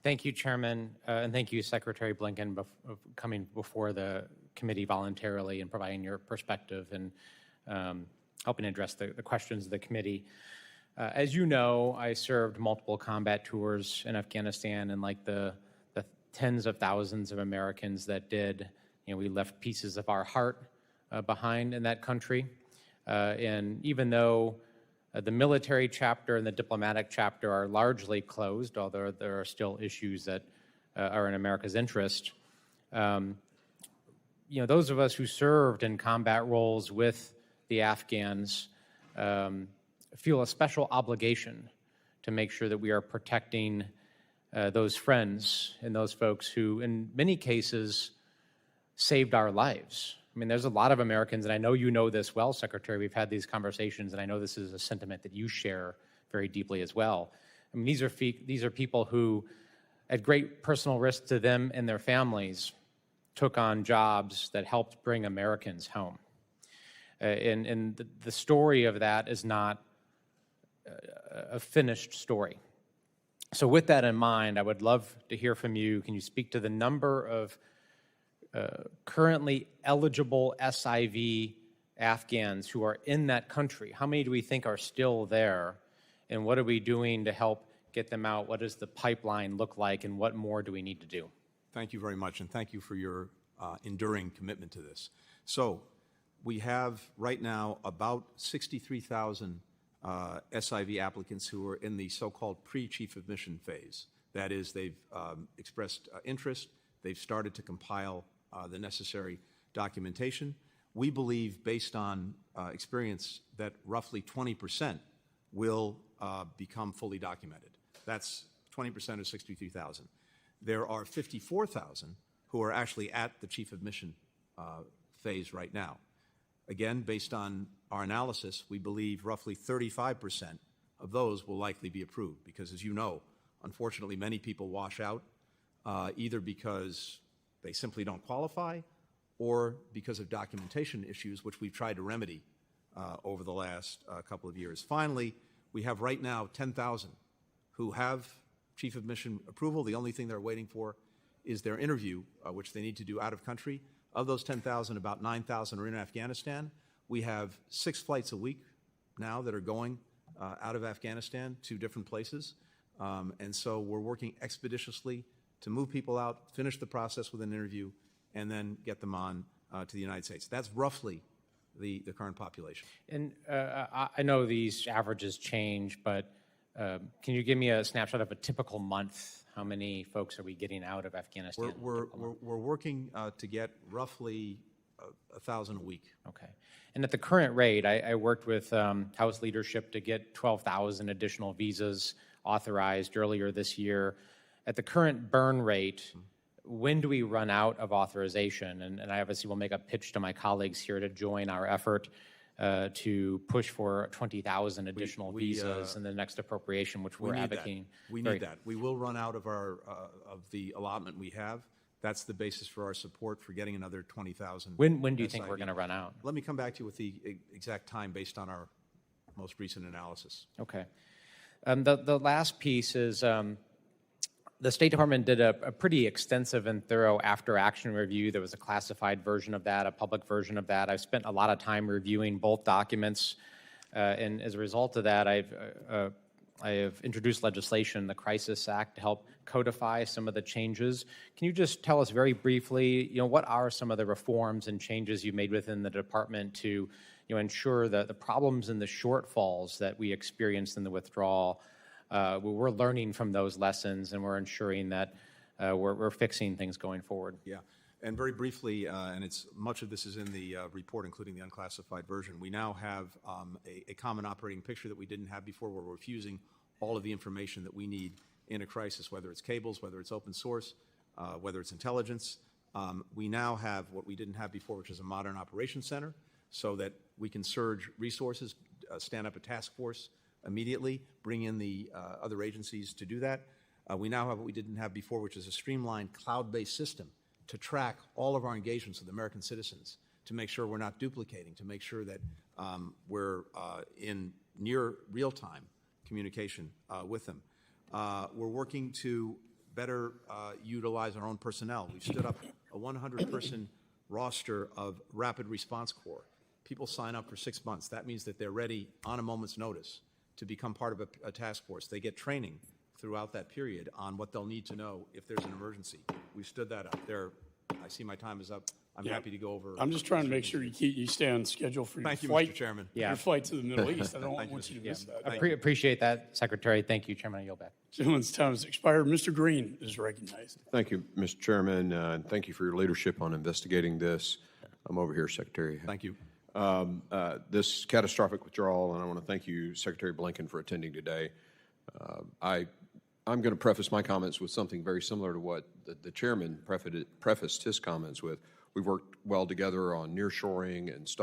Thank you, Chairman, and thank you, Secretary Blinken, of coming before the committee voluntarily and providing your perspective and helping address the questions of the committee. As you know, I served multiple combat tours in Afghanistan, and like the tens of thousands of Americans that did, we left pieces of our heart behind in that country. And even though the military chapter and the diplomatic chapter are largely closed, although there are still issues that are in America's interest, those of us who served in combat roles with the Afghans feel a special obligation to make sure that we are protecting those friends and those folks who, in many cases, saved our lives. I mean, there's a lot of Americans, and I know you know this well, Secretary. We've had these conversations, and I know this is a sentiment that you share very deeply as well. I mean, these are people who, at great personal risk to them and their families, took on jobs that helped bring Americans home. And the story of that is not a finished story. So with that in mind, I would love to hear from you. Can you speak to the number of currently eligible SIV Afghans who are in that country? How many do we think are still there? And what are we doing to help get them out? What does the pipeline look like? And what more do we need to do? Thank you very much, and thank you for your enduring commitment to this. So we have right now about 63,000 SIV applicants who are in the so-called pre-chief of mission phase. That is, they've expressed interest, they've started to compile the necessary documentation. We believe, based on experience, that roughly 20% will become fully documented. That's 20% of 63,000. There are 54,000 who are actually at the chief of mission phase right now. Again, based on our analysis, we believe roughly 35% of those will likely be approved because, as you know, unfortunately, many people wash out either because they simply don't qualify or because of documentation issues, which we've tried to remedy over the last couple of years. Finally, we have right now 10,000 who have chief of mission approval. The only thing they're waiting for is their interview, which they need to do out of country. Of those 10,000, about 9,000 are in Afghanistan. We have 6 flights a week now that are going out of Afghanistan to different places. And so we're working expeditiously to move people out, finish the process with an interview, and then get them on to the United States. That's roughly the current population. And I know these averages change, but can you give me a snapshot of a typical month? How many folks are we getting out of Afghanistan? We're working to get roughly 1,000 a week. Okay. And at the current rate, I worked with House leadership to get 12,000 additional visas authorized earlier this year. At the current burn rate, when do we run out of authorization? And I obviously will make a pitch to my colleagues here to join our effort to push for 20,000 additional visas in the next appropriation, which we're advocating. We need that. We will run out of our of the allotment we have. That's the basis for our support for getting another 20,000. When do you think we're going to run out? Let me come back to you with the exact time based on our most recent analysis. Okay. The last piece is the State Department did a pretty extensive and thorough after-action review. There was a classified version of that, a public version of that. I've spent a lot of time reviewing both documents, and as a result of that, I have introduced legislation, the Crisis Act, to help codify some of the changes. Can you just tell us very briefly, what are some of the reforms and changes you've made within the department to, ensure that the problems and the shortfalls that we experienced in the withdrawal, we're learning from those lessons and we're ensuring that we're fixing things going forward? Yeah. And very briefly, and much of this is in the report, including the unclassified version, we now have a common operating picture that we didn't have before, where we're fusing all of the information that we need in a crisis, whether it's cables, whether it's open source, whether it's intelligence. We now have what we didn't have before, which is a modern operations center, so that we can surge resources, stand up a task force immediately, bring in the other agencies to do that. We now have what we didn't have before, which is a streamlined cloud-based system to track all of our engagements with American citizens, to make sure we're not duplicating, to make sure that we're in near real-time communication with them. We're working to better utilize our own personnel. We've stood up a 100-person roster of Rapid Response Corps. People sign up for 6 months. That means that they're ready on a moment's notice to become part of a task force. They get training throughout that period on what they'll need to know if there's an emergency. We've stood that up. I see my time is up. I'm happy to go over. I'm just trying to make sure you stay on schedule for your Thank you, flight. Mr. Chairman. Yeah. Your flight to the Middle East. I don't want you to miss that. Appreciate that, Secretary. Thank you, Chairman. I yield back. Gentleman's time has expired. Mr. Green is recognized. Thank you, Mr. Chairman, and thank you for your leadership on investigating this. I'm over here, Secretary. Thank you. This catastrophic withdrawal, and I want to thank you, Secretary Blinken, for attending today. I'm going to preface my comments with something very similar to what the chairman prefaced his comments with. We've worked well together on nearshoring and stuff.